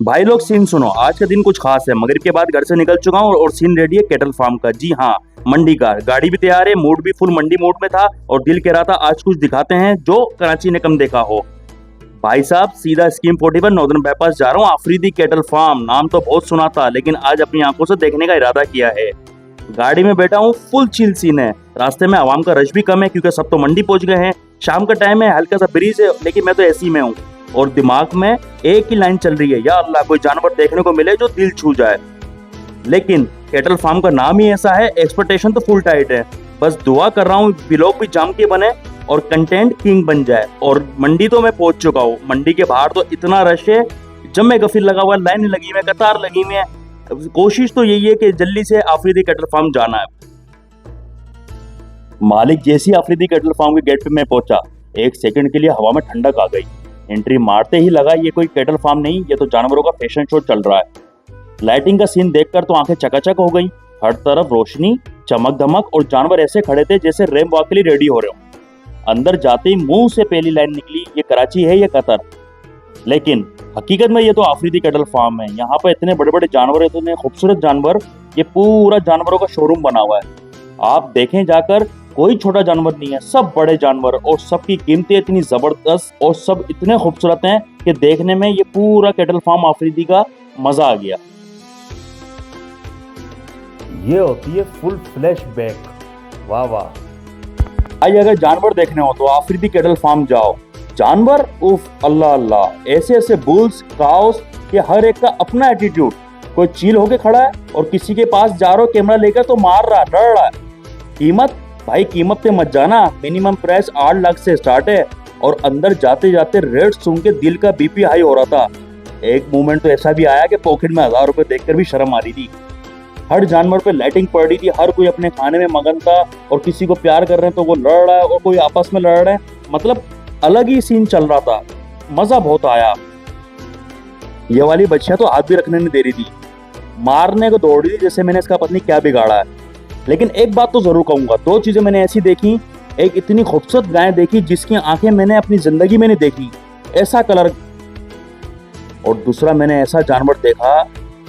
भाई लोग सीन सुनो, आज का दिन कुछ खास है। मगरिब के बाद घर से निकल चुका हूँ और सीन रेडी है केटल फार्म का। जी हाँ, मंडी का। गाड़ी भी तैयार है, मूड भी फुल मंडी मूड में था और दिल कह रहा था आज कुछ दिखाते हैं जो कराची ने कम देखा हो। भाई साहब सीधा स्कीम 41 नॉर्दर्न बाईपास जा रहा हूँ। आफरीदी केटल फार्म नाम तो बहुत सुना था, लेकिन आज अपनी आंखों से देखने का इरादा किया है। गाड़ी में बैठा हूँ, फुल चिल सीन है। रास्ते में आवाम का रश भी कम है क्योंकि सब तो मंडी पहुंच गए हैं। शाम का टाइम है, हल्का सा ब्रीज है, लेकिन मैं तो एसी में हूँ और दिमाग में एक ही लाइन चल रही है, या अल्लाह कोई जानवर देखने को मिले जो दिल छू जाए। लेकिन केटल फार्म का नाम ही ऐसा है, एक्सपेक्टेशन तो फुल टाइट है। बस दुआ कर रहा हूँ व्लॉग भी जाम के बने और कंटेंट किंग बन जाए। और मंडी तो मैं पहुंच चुका हूँ। मंडी के बाहर तो इतना रश है, जम्मे गफिर लगा हुआ, लाइन लगी हुई है, कतार लगी हुई है। कोशिश तो यही है कि जल्दी से आफरीदी केटल फार्म जाना है। मालिक जैसी आफरीदी केटल फार्म के गेट पे मैं पहुंचा, एक सेकंड के लिए हवा में ठंडक आ गई। एंट्री मारते ही लगा ये कोई केटल फार्म नहीं, ये तो जानवरों का फैशन शो चल रहा है। लाइटिंग का सीन देखकर तो आंखें चकाचक हो गई। हर तरफ रोशनी, चमक धमक और जानवर ऐसे खड़े थे जैसे रैंप वॉक के लिए रेडी हो रहे हो। अंदर जाते ही मुंह से पहली लाइन निकली, ये कराची है या कतर। लेकिन हकीकत में ये तो आफरीदी केटल फार्म है। यहाँ पर इतने बड़े बड़े जानवर, इतने खूबसूरत जानवर, ये पूरा जानवरों का शोरूम बना हुआ है। आप देखें जाकर, कोई छोटा जानवर नहीं है, सब बड़े जानवर और सबकी कीमतें इतनी जबरदस्त और सब इतने खूबसूरत हैं कि देखने में ये पूरा केटल फार्म आफरीदी का मजा आ गया। ये होती है फुल फ्लैश बैक। वाह वाह। भाई अगर जानवर देखने हो तो आफरीदी केटल फार्म जाओ। जानवर उफ अल्लाह अल्लाह, ऐसे ऐसे बुल्स, काउस, के हर एक का अपना एटीट्यूड। कोई चील होके खड़ा है और किसी के पास जा रहा हो कैमरा लेकर तो मार रहा, लड़ रहा है। कीमत भाई कीमत पे मत जाना, मिनिमम प्राइस 8 लाख से स्टार्ट है। और अंदर जाते जाते रेट सुन के दिल का बीपी हाई हो रहा था। एक मोमेंट तो ऐसा भी आया कि पॉकेट में 1000 रुपए देखकर भी शर्म आ रही थी। हर जानवर पे लाइटिंग पड़ रही थी, हर कोई अपने खाने में मगन था और किसी को प्यार कर रहे हैं तो वो लड़ रहा है और कोई आपस में लड़ रहे हैं। मतलब अलग ही सीन चल रहा था, मजा बहुत आया। ये वाली बच्चियां तो हाथ भी रखने नहीं दे रही थी, मारने को दौड़ रही थी जैसे मैंने इसका पत्नी क्या बिगाड़ा है। लेकिन एक बात तो जरूर कहूंगा, 2 चीजें मैंने ऐसी देखी। एक इतनी खूबसूरत गाय देखी जिसकी आंखें मैंने अपनी जिंदगी में नहीं देखी, ऐसा कलर। और दूसरा मैंने ऐसा जानवर देखा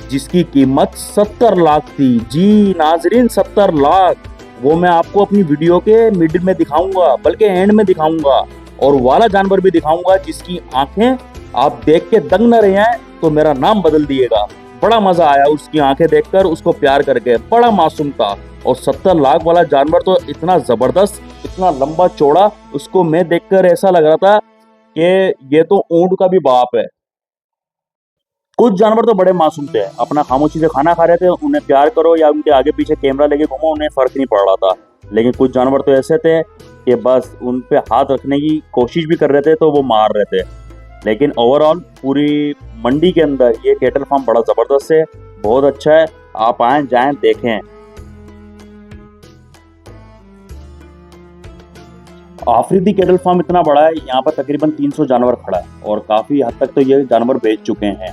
जिसकी कीमत 70 लाख थी। जी नाजरीन, 70 लाख। वो मैं आपको अपनी वीडियो के मिडिल में दिखाऊंगा, बल्कि एंड में दिखाऊंगा। और वाला जानवर भी दिखाऊंगा जिसकी आंखें आप देख के दंग न रहे हैं तो मेरा नाम बदल दिएगा। बड़ा मजा आया उसकी आंखें देखकर, उसको प्यार करके। बड़ा मासूम था। और 70 लाख वाला जानवर तो इतना जबरदस्त, इतना लंबा चौड़ा, उसको मैं देखकर ऐसा लग रहा था कि ये तो ऊंट का भी बाप है। कुछ जानवर तो बड़े मासूम थे, अपना खामोशी से खाना खा रहे थे। उन्हें प्यार करो या उनके आगे पीछे कैमरा लेके घूमो, उन्हें फर्क नहीं पड़ रहा था। लेकिन कुछ जानवर तो ऐसे थे कि बस उन पे हाथ रखने की कोशिश भी कर रहे थे तो वो मार रहे थे। लेकिन ओवरऑल पूरी मंडी के अंदर ये केटल फार्म बड़ा जबरदस्त है, बहुत अच्छा है। आप आए जाएं देखें। आफरीदी केटल फार्म इतना बड़ा है, यहाँ पर तकरीबन 300 जानवर खड़ा है और काफी हद तक तो ये जानवर बेच चुके हैं।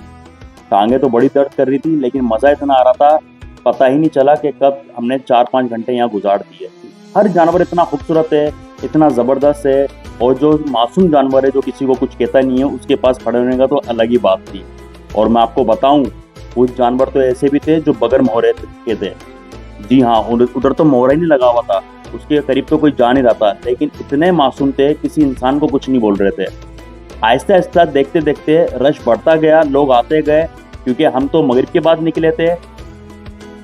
टांगे तो बड़ी दर्द कर रही थी, लेकिन मजा इतना आ रहा था, पता ही नहीं चला कि कब हमने 4-5 घंटे यहाँ गुजार दिए। हर जानवर इतना खूबसूरत है, इतना जबरदस्त है। और जो मासूम जानवर है जो किसी को कुछ कहता नहीं है, उसके पास खड़े होने का तो अलग ही बात थी। और मैं आपको बताऊं, कुछ जानवर तो ऐसे भी थे जो बगैर मोहरे के थे। जी हाँ, उधर तो मोहरा ही नहीं लगा हुआ था, उसके करीब तो कोई जा नहीं रहा था, लेकिन इतने मासूम थे, किसी इंसान को कुछ नहीं बोल रहे थे। आहिस्ता आहिस्ता देखते देखते रश बढ़ता गया, लोग आते गए, क्योंकि हम तो मगरिब के बाद निकले थे।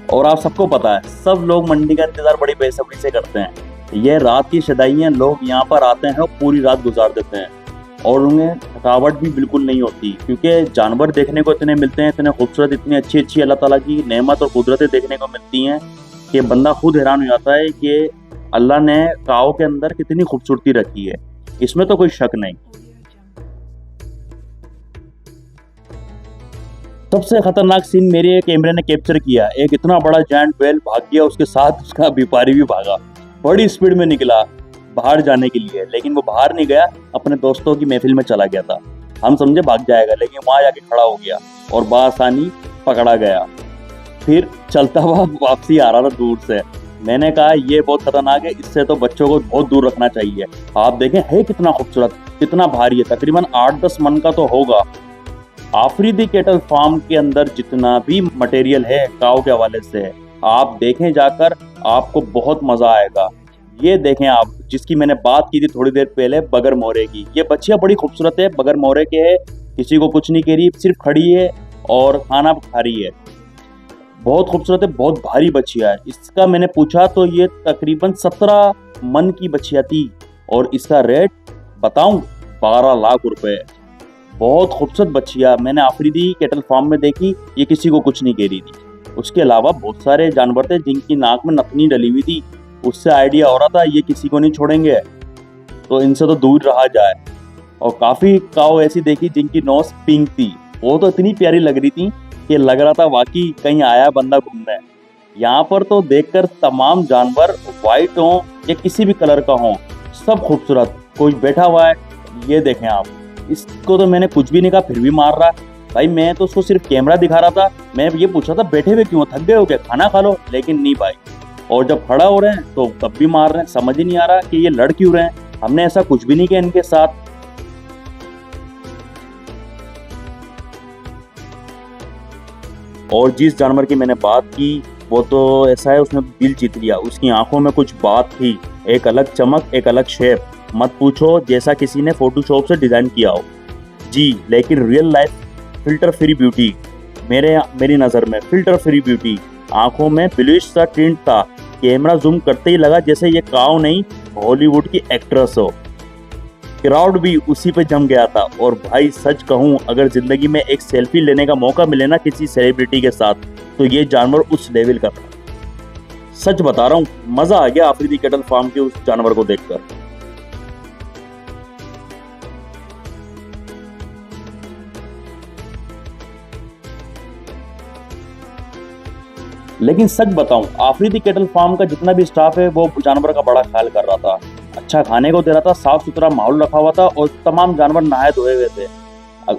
और आप सबको पता है, सब लोग मंडी का इंतजार बड़ी बेसब्री से करते हैं। ये रात की शदाइयाँ, लोग यहाँ पर आते हैं और पूरी रात गुजार देते हैं और उन्हें थकावट भी बिल्कुल नहीं होती, क्योंकि जानवर देखने को इतने मिलते हैं, इतने खूबसूरत, इतनी अच्छी अच्छी अल्लाह ताला की नेमत और कुदरतें देखने को मिलती हैं कि बंदा खुद हैरान हो जाता है कि अल्लाह ने काओ के अंदर कितनी खूबसूरती रखी है। इसमें तो कोई शक नहीं। सबसे खतरनाक सीन मेरे कैमरे ने कैप्चर किया। एक इतना बड़ा जायंट व्हेल भाग गया, उसके साथ उसका व्यापारी भी भागा। बड़ी स्पीड में निकला बाहर जाने के लिए, लेकिन वो बाहर नहीं गया, अपने दोस्तों की महफिल में चला गया था। हम समझे भाग जाएगा, लेकिन वहां जाके खड़ा हो गया और बासानी पकड़ा गया। फिर चलता हुआ वापसी आ रहा था दूर से। मैंने कहा ये बहुत खतरनाक है, इससे तो बच्चों को बहुत दूर रखना चाहिए। आप देखें है कितना खूबसूरत, कितना भारी है, तकरीबन 8-10 मन का तो होगा। आफरीदी केटल फार्म के अंदर जितना भी मटेरियल है काऊ के हवाले से है, आप देखें जाकर, आपको बहुत मजा आएगा। ये देखें आप, जिसकी मैंने बात की थी थोड़ी देर पहले, बगर मोरे की। ये बच्चियां बड़ी खूबसूरत है, बगर मोरे के है, किसी को कुछ नहीं कह रही, सिर्फ खड़ी है और खाना खा रही है। बहुत खूबसूरत है, बहुत भारी बच्चिया है। इसका मैंने पूछा तो ये तकरीबन 17 मन की बच्चिया थी और इसका रेट बताऊं 12 लाख रुपए। बहुत खूबसूरत बच्चिया मैंने आफरीदी केटल फार्म में देखी, ये किसी को कुछ नहीं कह रही थी। उसके अलावा बहुत सारे जानवर थे जिनकी नाक में नथनी डली हुई थी, उससे आइडिया हो रहा था ये किसी को नहीं छोड़ेंगे, तो इनसे तो दूर रहा जाए। और काफी काऊ ऐसी देखी जिनकी नोज पिंक थी, वो तो इतनी प्यारी लग रही थी कि लग रहा था वाकई कहीं आया बंदा घूमने। यहाँ पर तो देखकर तमाम जानवर वाइट हों या किसी भी कलर का हों, सब खूबसूरत। कोई बैठा हुआ है, ये देखें आप, इसको तो मैंने कुछ भी नहीं कहा फिर भी मार रहा। भाई मैं तो उसको सिर्फ कैमरा दिखा रहा था, मैं ये पूछा था बैठे हुए क्यों, थक गए हो क्या, खाना खा लो, लेकिन नहीं भाई। और जब खड़ा हो रहे हैं तो तब भी मार रहे हैं, समझ ही नहीं आ रहा कि ये लड़ क्यों रहे हैं। हमने ऐसा कुछ भी नहीं किया इनके साथ। और जिस जानवर की मैंने बात की वो तो ऐसा है, उसने दिल जीत लिया। उसकी आंखों में कुछ बात थी, एक अलग चमक, एक अलग शेप। मत पूछो जैसा किसी ने फोटोशॉप से डिजाइन किया हो जी, लेकिन real life filter free beauty. मेरी नज़र में फिल्टर फ्री ब्यूटी। आंखों में ब्लूइश सा टिंट था, कैमरा जूम करते ही लगा जैसे ये काऊ नहीं हॉलीवुड की एक्ट्रेस हो। क्राउड भी उसी पे जम गया था। और भाई सच कहूँ, अगर जिंदगी में एक सेल्फी लेने का मौका मिले ना किसी सेलिब्रिटी के साथ, तो ये जानवर उस लेवल का था। सच बता रहा हूँ, मजा आ गया आफरीदी केटल फार्म के उस जानवर को देखकर। लेकिन सच बताऊं, आफरीदी केटल फार्म का जितना भी स्टाफ है वो जानवर का बड़ा ख्याल कर रहा था, अच्छा खाने को दे रहा था, साफ सुथरा माहौल रखा हुआ था और तमाम जानवर नहाए धोए हुए थे।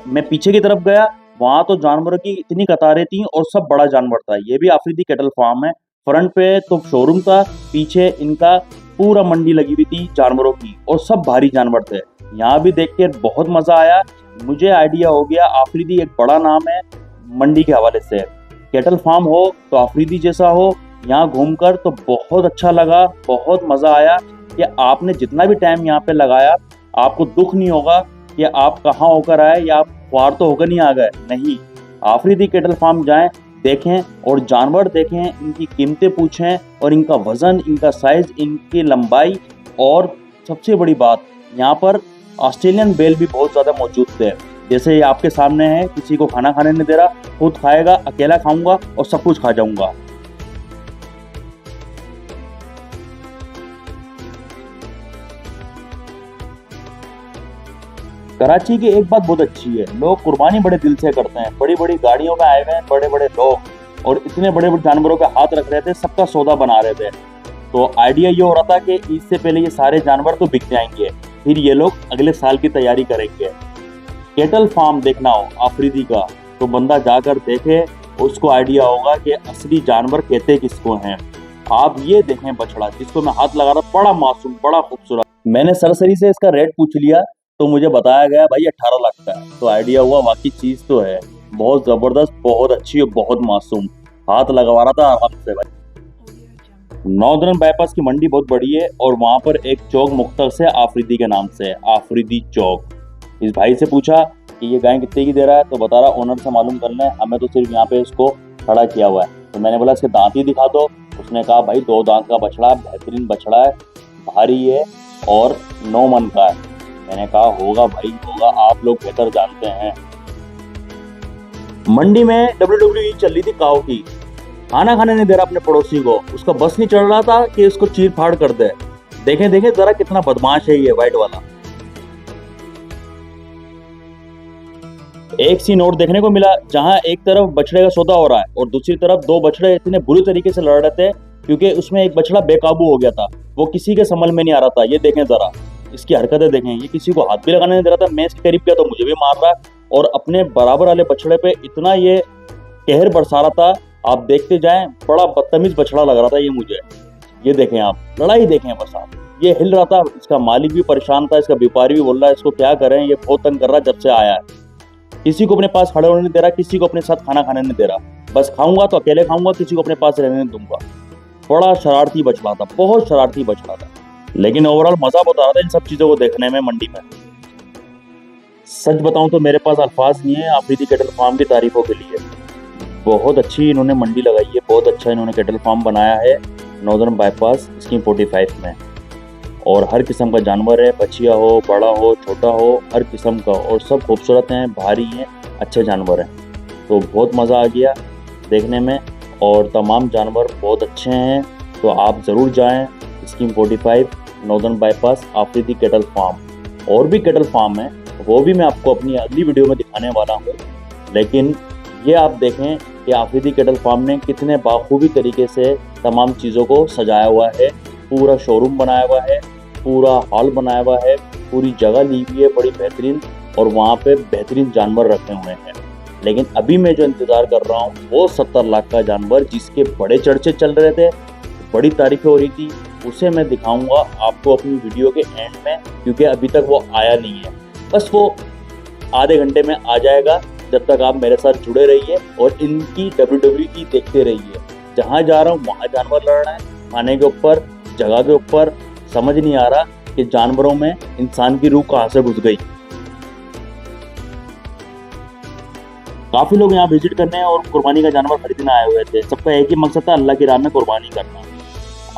मैं पीछे की तरफ गया, वहां तो जानवरों की इतनी कतारें थी और सब बड़ा जानवर था। ये भी आफरीदी केटल फार्म है। फ्रंट पे तो शोरूम था, पीछे इनका पूरा मंडी लगी हुई थी जानवरों की और सब भारी जानवर थे। यहाँ भी देख कर बहुत मजा आया। मुझे आइडिया हो गया आफरीदी एक बड़ा नाम है मंडी के हवाले से। केटल फार्म हो तो आफरीदी जैसा हो। यहाँ घूमकर तो बहुत अच्छा लगा, बहुत मजा आया कि आपने जितना भी टाइम यहाँ पे लगाया आपको दुख नहीं होगा कि आप कहाँ होकर आए या आप ख्वार तो होकर नहीं आ गए। नहीं, आफरीदी केटल फार्म जाएं, देखें और जानवर देखें, इनकी कीमतें पूछें और इनका वजन, इनका साइज, इनकी लंबाई। और सबसे बड़ी बात, यहाँ पर ऑस्ट्रेलियन बेल भी बहुत ज़्यादा मौजूद थे। जैसे ये आपके सामने है, किसी को खाना खाने नहीं दे रहा, खुद खाएगा, अकेला खाऊंगा और सब कुछ खा जाऊंगा। कराची की एक बात बहुत अच्छी है, लोग कुर्बानी बड़े दिल से करते हैं। बड़ी बड़ी गाड़ियों में आए हुए हैं बड़े बड़े लोग और इतने बड़े बड़े जानवरों पे हाथ रख रहे थे, सबका सौदा बना रहे थे। तो आइडिया ये हो रहा था कि ईद से पहले ये सारे जानवर तो बिक जाएंगे, फिर ये लोग अगले साल की तैयारी करेंगे। केटल फार्म देखना हो आफरीदी का तो बंदा जाकर देखे, उसको आइडिया होगा कि असली जानवर कहते किसको हैं। आप ये देखें बछड़ा जिसको मैं हाथ लगा रहा, बड़ा मासूम, बड़ा खूबसूरत। मैंने सरसरी से इसका रेट पूछ लिया तो मुझे बताया गया भाई 18 लाख का है। तो आइडिया हुआ वाकई चीज तो है, बहुत जबरदस्त, बहुत अच्छी और बहुत मासूम। हाथ लगवा रहा था आराम से भाई। नॉर्दर्न बाईपास की मंडी बहुत बड़ी है और वहां पर एक चौक मुख्तस है आफरीदी के नाम से, आफरीदी चौक। इस भाई से पूछा कि ये गाय कितने की दे रहा है, तो बता रहा ओनर से मालूम कर लें, हमें तो सिर्फ यहाँ पे इसको खड़ा किया हुआ है। तो मैंने बोला इसके दांत ही दिखा दो। उसने कहा भाई 2 दांत का बछड़ा, बेहतरीन बछड़ा है, भारी है और 9 मन का है। मैंने कहा होगा भाई होगा, आप लोग बेहतर जानते हैं। मंडी में WWE चल रही थी काऊ की, खाना खाने नहीं दे रहा अपने पड़ोसी को, उसका बस नहीं चढ़ रहा था कि इसको चीर फाड़ कर दे। देखें देखें जरा कितना बदमाश है ये व्हाइट वाला। एक सीन और देखने को मिला जहां एक तरफ बछड़े का सौदा हो रहा है और दूसरी तरफ 2 बछड़े इतने बुरी तरीके से लड़ रहे थे क्योंकि उसमें एक बछड़ा बेकाबू हो गया था, वो किसी के समझ में नहीं आ रहा था। ये देखें जरा इसकी हरकतें देखें, ये किसी को हाथ भी लगाने नहीं दे रहा था। मैं इसके करीब गया तो मुझे भी मार रहा और अपने बराबर वाले बछड़े पे इतना ये कहर बरसा रहा था, आप देखते जाएं, बड़ा बदतमीज बछड़ा लग रहा था ये मुझे। ये देखें आप, लड़ाई देखें बस आप। ये हिल रहा था, इसका मालिक भी परेशान था, इसका व्यापारी भी बोल रहा है इसको क्या करें, ये बहुत तंग कर रहा जब से आया है। किसी को अपने पास खड़े होने नहीं दे रहा, किसी को अपने साथ खाना खाने नहीं दे रहा। बस खाऊंगा तो अकेले खाऊंगा, किसी को अपने पास रहने नहीं दूंगा। बड़ा शरारती बछड़ा था, बहुत शरारती बछड़ा था। लेकिन ओवरऑल मजा बहुत आ रहा था इन सब चीजों को देखने में मंडी में। सच बताऊं तो मेरे पास अल्फाज नहीं है आफरीदी कैटल फार्म की तारीफों के लिए। बहुत अच्छी इन्होंने मंडी लगाई है, बहुत अच्छा इन्होंने कैटल फार्म बनाया है नॉर्दर्न बाईपास स्कीम 45 में। और हर किस्म का जानवर है, बछिया हो, बड़ा हो, छोटा हो, हर किस्म का, और सब खूबसूरत हैं, भारी हैं, अच्छे जानवर हैं। तो बहुत मज़ा आ गया देखने में, और तमाम जानवर बहुत अच्छे हैं। तो आप ज़रूर जाएं scheme 45 northern bypass Afridi cattle farm. और भी कैटल फार्म है, वो भी मैं आपको अपनी अगली वीडियो में दिखाने वाला हूँ। लेकिन ये आप देखें कि आफरीदी कैटल फार्म ने कितने बाखूबी तरीके से तमाम चीज़ों को सजाया हुआ है। पूरा शोरूम बनाया हुआ है, पूरा हॉल बनाया हुआ है, पूरी जगह ली हुई है बड़ी बेहतरीन, और वहाँ पे बेहतरीन जानवर रखे हुए हैं। लेकिन अभी मैं जो इंतज़ार कर रहा हूँ वो 70 लाख का जानवर, जिसके बड़े चर्चे चल रहे थे, बड़ी तारीफें हो रही थी, उसे मैं दिखाऊंगा आपको अपनी वीडियो के एंड में, क्योंकि अभी तक वो आया नहीं है। बस वो आधे घंटे में आ जाएगा। जब तक आप मेरे साथ जुड़े रहिए और इनकी WWE देखते रहिए। जहाँ जा रहा हूँ वहाँ जानवर लड़ रहे हैं, खाने के ऊपर, जगह के ऊपर। समझ नहीं आ रहा कि जानवरों में इंसान की रूह कहाँ से घुस गई। काफी लोग यहाँ विजिट करने और कुर्बानी का जानवर खरीदने आए हुए थे। सबका एक ही मकसद था, अल्लाह की राह में कुर्बानी करना।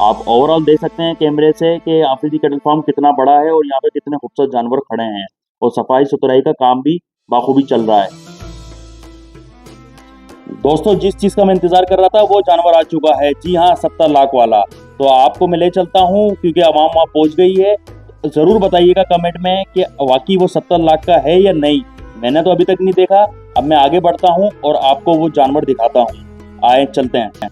आप ओवरऑल देख सकते हैं कैमरे से कि आफरीदी कैटल फार्म कितना बड़ा है और यहाँ पे कितने खूबसूरत जानवर खड़े हैं, और सफाई सुथराई का काम भी बाखूबी चल रहा है। दोस्तों, जिस चीज का मैं इंतजार कर रहा था वो जानवर आ चुका है। जी हाँ, 70 लाख वाला। तो आपको मैं ले चलता हूँ, क्योंकि आवाम वहाँ पहुँच गई है। जरूर बताइएगा कमेंट में कि वाकई वो 70 लाख का है या नहीं। मैंने तो अभी तक नहीं देखा। अब मैं आगे बढ़ता हूँ और आपको वो जानवर दिखाता हूँ। आए चलते हैं।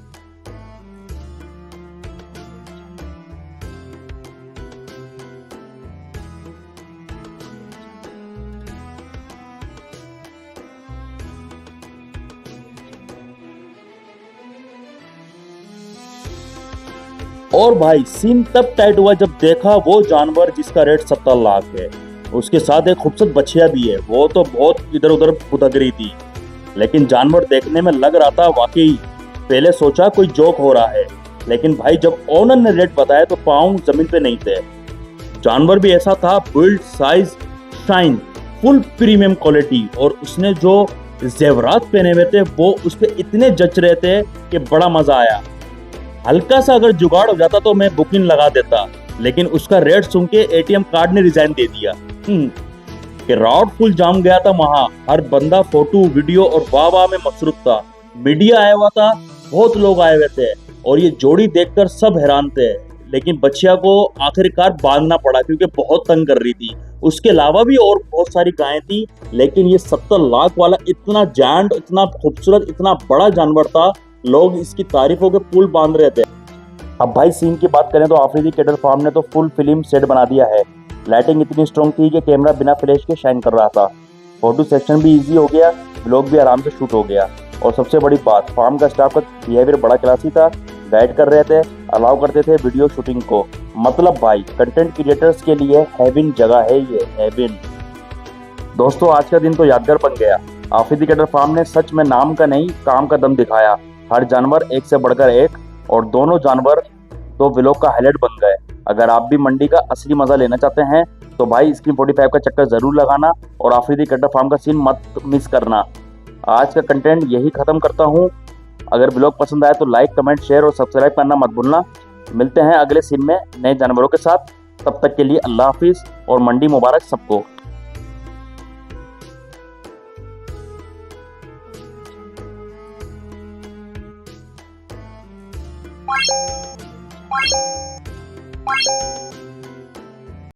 और भाई सीन तब टाइट हुआ जब देखा वो जानवर जिसका रेट 70 लाख है। उसके साथ एक खूबसूरत बछिया भी है। वो तो बहुत इधर उधर फुदक रही थी, लेकिन जानवर देखने में लग रहा था वाकई। पहले सोचा कोई जोक हो रहा है, लेकिन भाई जब ओनर ने रेट बताया तो पाँव जमीन पे नहीं थे। जानवर भी ऐसा था, build, size, shine, full premium quality. और उसने जो जेवरात पहने हुए थे वो उस पर इतने जच रहे थे कि बड़ा मजा आया। हल्का सा अगर जुगाड़ हो जाता तो मैं बुकिंग लगा देता, लेकिन उसका रेट सुन के ATM कार्ड ने रिजाइन दे दिया। कि राउड फुल जाम गया था वहां। हर बंदा फोटो, वीडियो और वाह वाह में मसरूफ था। मीडिया आया हुआ था, बहुत लोग आए हुए थे, और ये जोड़ी देखकर सब हैरान थे। लेकिन बच्चिया को आखिरकार बांधना पड़ा क्योंकि बहुत तंग कर रही थी। उसके अलावा भी और बहुत सारी गायें थी, लेकिन ये 70 लाख वाला इतना जायंट, इतना खूबसूरत, इतना बड़ा जानवर था, लोग इसकी तारीफों के पुल बांध रहे थे। अब भाई सीन की बात करें तो आफरीदी कैटल फार्म ने तो फुल फिल्म सेट बना दिया है। लाइटिंग इतनी स्ट्रॉन्ग थी कि कैमरा बिना फ्लैश के शाइन कर रहा था। फोटो सेक्शन भी इजी हो गया, व्लॉग भी आराम से शूट हो गया। और सबसे बड़ी बात, फार्म का स्टाफ का बिहेवियर बड़ा क्लासी था। गाइड कर रहे थे, अलाउ करते थे वीडियो शूटिंग को। मतलब भाई कंटेंट क्रिएटर्स के लिए हेवन जगह है ये, हेवन। दोस्तों, आज का दिन तो यादगार बन गया। आफरीदी कैटल फार्म ने सच में नाम का नहीं, काम का दम दिखाया। हर जानवर एक से बढ़कर एक, और दोनों जानवर तो व्लॉग का हाईलाइट बन गए। अगर आप भी मंडी का असली मजा लेना चाहते हैं तो भाई स्कीम 45 का चक्कर जरूर लगाना, और आफरीदी कैटल फार्म का सीन मत मिस करना। आज का कंटेंट यही खत्म करता हूँ। अगर व्लॉग पसंद आए तो लाइक, कमेंट, शेयर और सब्सक्राइब करना मत भूलना। मिलते हैं अगले सीन में नए जानवरों के साथ। तब तक के लिए अल्लाह हाफिज और मंडी मुबारक सबको। Bye.